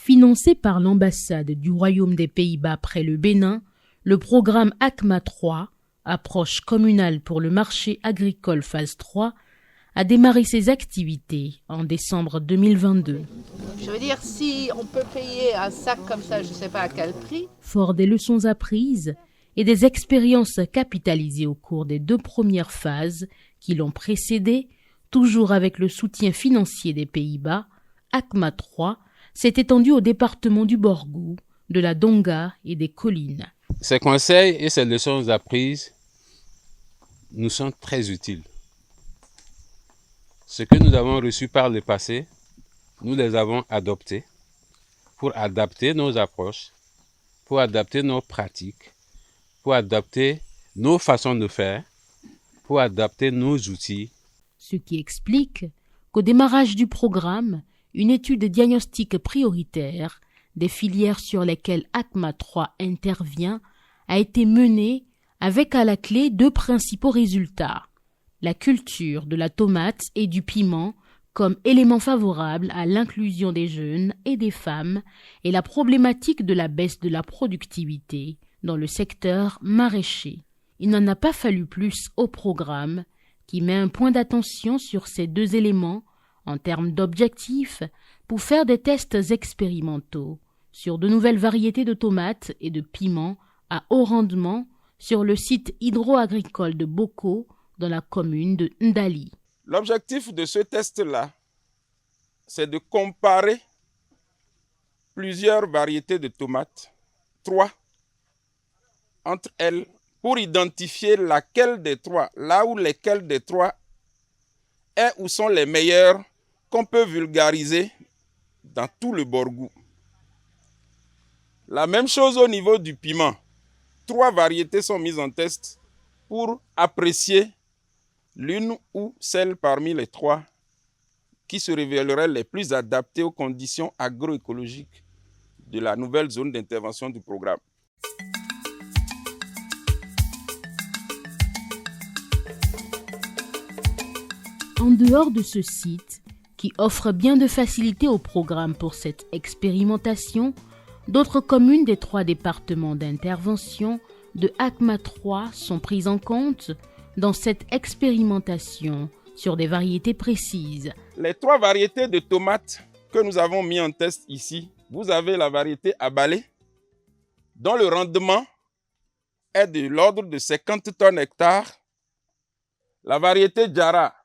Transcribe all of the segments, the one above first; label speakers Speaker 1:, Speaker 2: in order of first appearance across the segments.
Speaker 1: Financé par l'ambassade du Royaume des Pays-Bas près le Bénin, le programme ACMA 3, approche communale pour le marché agricole phase 3, a démarré ses activités en décembre 2022.
Speaker 2: Je veux dire, si on peut payer un sac comme ça, je ne sais pas à quel prix.
Speaker 1: Fort des leçons apprises et des expériences capitalisées au cours des 2 premières phases qui l'ont précédé, toujours avec le soutien financier des Pays-Bas, ACMA 3 s'est étendu au département du Borgou, de la Donga et des collines.
Speaker 3: Ces conseils et ces leçons apprises nous sont très utiles. Ce que nous avons reçu par le passé, nous les avons adoptés pour adapter nos approches, pour adapter nos pratiques, pour adapter nos façons de faire, pour adapter nos outils.
Speaker 1: Ce qui explique qu'au démarrage du programme, une étude diagnostique prioritaire des filières sur lesquelles ACMA 3 intervient a été menée avec à la clé 2 principaux résultats. La culture de la tomate et du piment comme élément favorable à l'inclusion des jeunes et des femmes et la problématique de la baisse de la productivité dans le secteur maraîcher. Il n'en a pas fallu plus au programme qui met un point d'attention sur ces 2 éléments en termes d'objectifs pour faire des tests expérimentaux sur de nouvelles variétés de tomates et de piments à haut rendement sur le site hydro-agricole de Boko dans la commune de Ndali.
Speaker 4: L'objectif de ce test-là, c'est de comparer plusieurs variétés de tomates, 3, entre elles, pour identifier laquelle des 3, là où lesquelles des 3 est ou sont les meilleures qu'on peut vulgariser dans tout le Borgou. La même chose au niveau du piment. 3 variétés sont mises en test pour apprécier l'une ou celle parmi les 3 qui se révéleraient les plus adaptées aux conditions agroécologiques de la nouvelle zone d'intervention du programme.
Speaker 1: En dehors de ce site, qui offre bien de facilités au programme pour cette expérimentation, d'autres communes des 3 départements d'intervention de ACMA 3 sont prises en compte dans cette expérimentation sur des variétés précises.
Speaker 4: Les 3 variétés de tomates que nous avons mis en test ici, vous avez la variété Abalé, dont le rendement est de l'ordre de 50 tonnes hectares, la variété Djara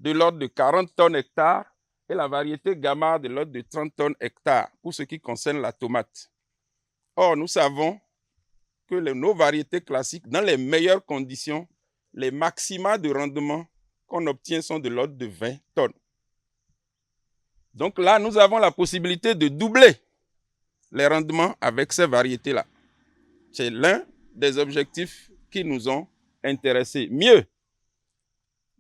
Speaker 4: de l'ordre de 40 tonnes hectares et la variété Gamma de l'ordre de 30 tonnes hectares pour ce qui concerne la tomate. Or, nous savons que nos variétés classiques, dans les meilleures conditions, les maxima de rendement qu'on obtient sont de l'ordre de 20 tonnes. Donc là, nous avons la possibilité de doubler les rendements avec ces variétés-là. C'est l'un des objectifs qui nous ont intéressés. Mieux,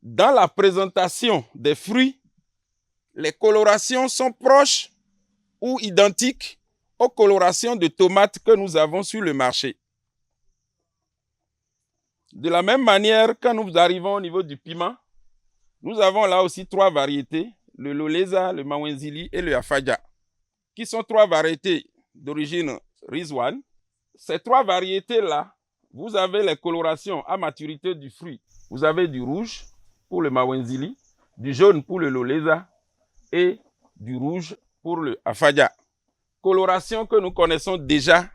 Speaker 4: dans la présentation des fruits, les colorations sont proches ou identiques aux colorations de tomates que nous avons sur le marché. De la même manière, quand nous arrivons au niveau du piment, nous avons là aussi 3 variétés, le Loleza, le Mawenzili et le Afadja, qui sont 3 variétés d'origine Rizwan. Ces 3 variétés-là, vous avez les colorations à maturité du fruit. Vous avez du rouge pour le Mawenzili, du jaune pour le Loleza et du rouge pour le Afadja. Coloration que nous connaissons déjà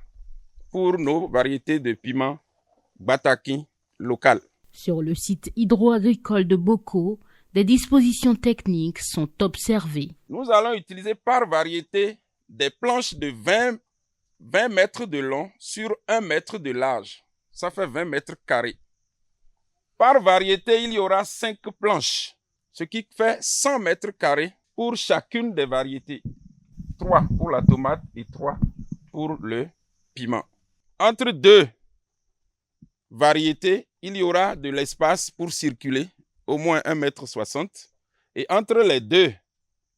Speaker 4: pour nos variétés de piment Bataki local.
Speaker 1: Sur le site hydro-agricole de Boko, des dispositions techniques sont observées.
Speaker 4: Nous allons utiliser par variété des planches de 20 mètres de long sur 1 mètre de large. Ça fait 20 mètres carrés. Par variété, il y aura 5 planches, ce qui fait 100 mètres carrés pour chacune des variétés. 3 pour la tomate et 3 pour le piment. Entre 2 variétés, il y aura de l'espace pour circuler, au moins 1,60 m. Et entre les 2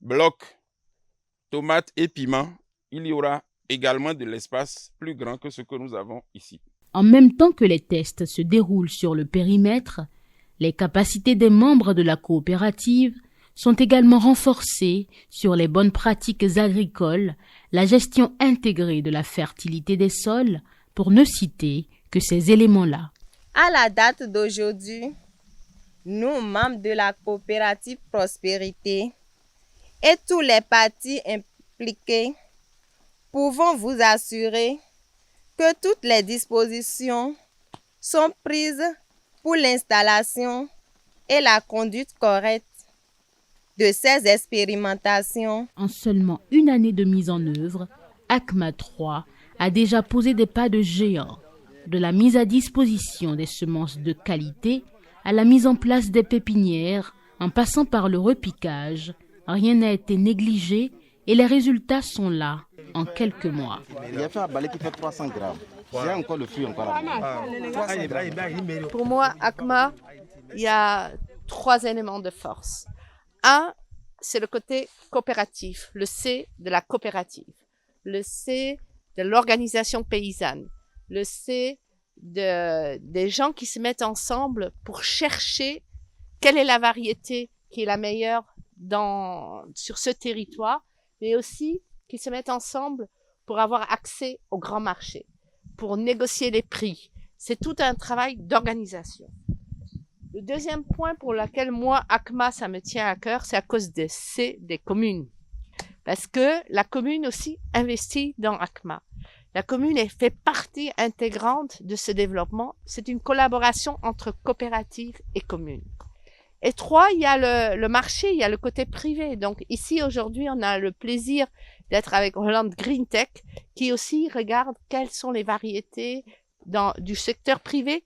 Speaker 4: blocs, tomates et piment, il y aura également de l'espace plus grand que ce que nous avons ici.
Speaker 1: En même temps que les tests se déroulent sur le périmètre, les capacités des membres de la coopérative sont également renforcés sur les bonnes pratiques agricoles, la gestion intégrée de la fertilité des sols, pour ne citer que ces éléments-là.
Speaker 5: À la date d'aujourd'hui, nous, membres de la coopérative Prospérité et tous les partis impliqués, pouvons vous assurer que toutes les dispositions sont prises pour l'installation et la conduite correcte de ces expérimentations.
Speaker 1: En seulement une année de mise en œuvre, ACMA 3 a déjà posé des pas de géant, de la mise à disposition des semences de qualité à la mise en place des pépinières, en passant par le repiquage. Rien n'a été négligé et les résultats sont là en quelques mois.
Speaker 6: Il a fait un balai qui fait 300 grammes. J'ai encore le fruit encore à
Speaker 2: Pour moi, ACMA, il y a 3 éléments de force. Un, c'est le côté coopératif, le C de la coopérative, le C de l'organisation paysanne, le C des gens qui se mettent ensemble pour chercher quelle est la variété qui est la meilleure sur ce territoire, mais aussi qui se mettent ensemble pour avoir accès au grand marché, pour négocier les prix. C'est tout un travail d'organisation. Le deuxième point pour lequel moi, ACMA, ça me tient à cœur, c'est à cause des communes. Parce que la commune aussi investit dans ACMA. La commune fait partie intégrante de ce développement. C'est une collaboration entre coopératives et communes. Et 3, il y a le marché, il y a le côté privé. Donc ici, aujourd'hui, on a le plaisir d'être avec Holland Green Tech, qui aussi regarde quelles sont les variétés du secteur privé,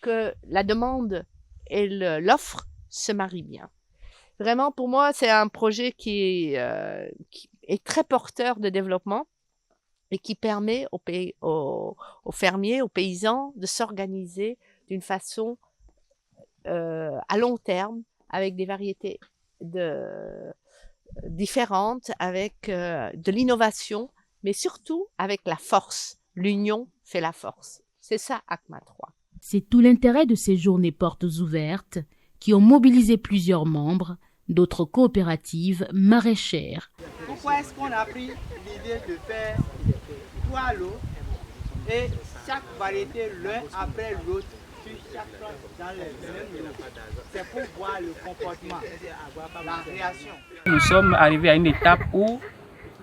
Speaker 2: que la demande et l'offre se marient bien. Vraiment, pour moi, c'est un projet qui est très porteur de développement et qui permet aux fermiers, aux paysans de s'organiser d'une façon à long terme, avec des variétés différentes, avec de l'innovation, mais surtout avec la force. L'union fait la force. C'est ça, ACMA 3.
Speaker 1: C'est tout l'intérêt de ces journées portes ouvertes qui ont mobilisé plusieurs membres d'autres coopératives maraîchères.
Speaker 7: Pourquoi est-ce qu'on a pris l'idée de faire 3 lots et chaque variété l'un après l'autre sur chaque plante dans les mêmes lots? C'est pour voir le comportement, la réaction.
Speaker 8: Nous sommes arrivés à une étape où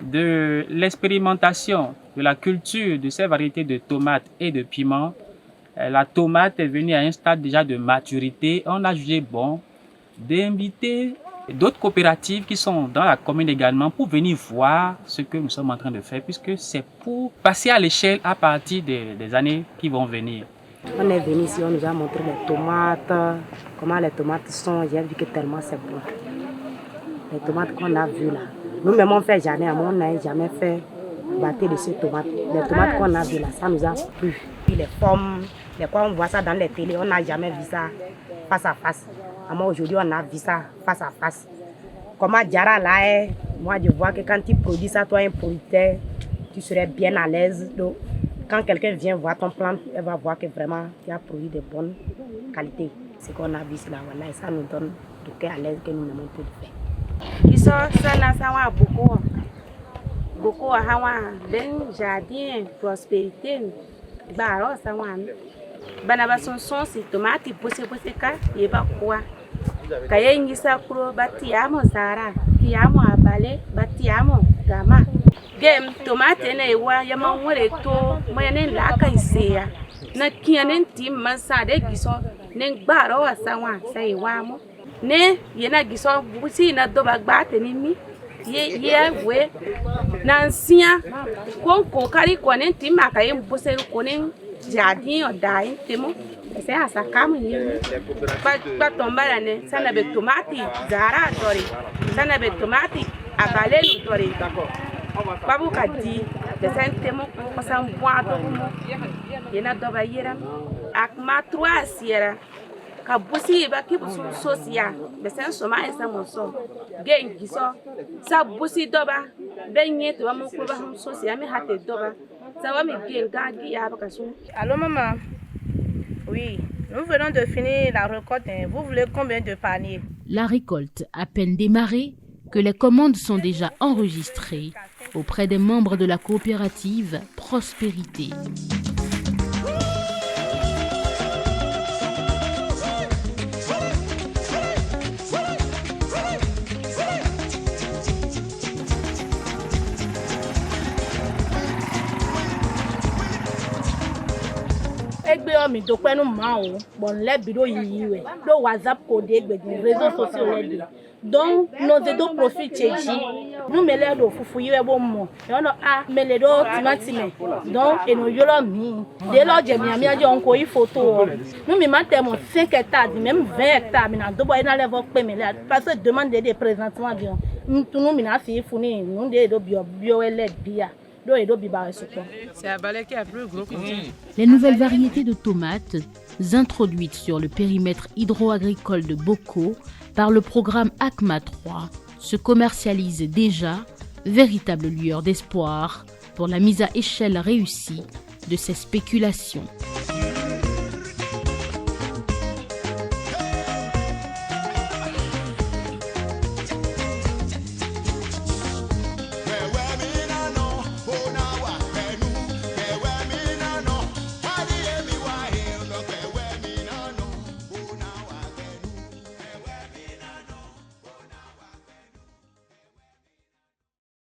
Speaker 8: de l'expérimentation de la culture de ces variétés de tomates et de piments, la tomate est venue à un stade déjà de maturité. On a jugé bon d'inviter d'autres coopératives qui sont dans la commune également pour venir voir ce que nous sommes en train de faire, puisque c'est pour passer à l'échelle à partir des années qui vont venir.
Speaker 9: On est venu ici, on nous a montré les tomates, comment les tomates sont. J'ai vu que tellement c'est bon. Les tomates qu'on a vues là. Nous-mêmes on fait jamais, on n'a jamais fait battre de ces tomates. Les tomates qu'on a vues là, ça nous a plu. Puis les pommes, les quoi on voit ça dans les télés, on n'a jamais vu ça face à face. Moi aujourd'hui on a vu ça face à face. Comment Diara là est, moi je vois que quand tu produis ça, toi un producteur, tu serais bien à l'aise. Donc quand quelqu'un vient voir ton plant, elle va voir que vraiment tu as produit de bonnes qualités. C'est qu'on a vu là, voilà, et ça nous donne du cœur à l'aise que nous n'aimons plus de faire.
Speaker 10: Ils sont ça là, ça va beaucoup à Hawa, ben jardin, prospérité, baro ça va. Banabason son si tomate pousse ka yeba kwa. Kaya ingisa kuro batiamo sara, tiamo abale, batiamo gama. Game tomate na ewa yama nwere to moyene la ka iseya. Na kianen tim masade giso ne gbaro asawa sai wamo. Ne yena giso busi na doba gbate ni mi. Ye we nansia kon kari konen tim akaye mbose konen jardim odai temo c'est à ça comme il pas tomber là ne ça n'a pas tomate zara dori ça n'a pas tomate abalé nous dori pas beaucoup dit de ça temo parce qu'on voit tout il n'a pas yera ACMA 3 sierra kabusi ba ki busu sosia be sen so ma esa mo so gen giso sa busi doba benye to ba mo ko ba sosia mi hate doba ça va me bien gagner à Bakassou.
Speaker 5: Allô maman? Oui,
Speaker 10: Nous venons de finir la récolte. Vous voulez combien de paniers?
Speaker 1: La récolte à peine démarrée que les commandes sont déjà enregistrées auprès des membres de la coopérative Prospérité.
Speaker 10: Mi dopɛ no ma o bon le biro yiwe do WhatsApp code des réseaux sociaux les donc nos do profit cheji nous me le do fufu yiwe bo mo e no a me le do timati me donc e no yolo mi de lo je mi ajo onko yi photo nous mi mate mo 5 hectares même 20 hectares mi na do boy na level pe me le parce que demande des présentement bien nous mi na fi funi nous de do bio ele bia. C'est un balai qui est plus gros que
Speaker 1: Les nouvelles variétés de tomates introduites sur le périmètre hydro-agricole de Boko par le programme ACMA 3 se commercialisent déjà, véritable lueur d'espoir pour la mise à échelle réussie de ces spéculations.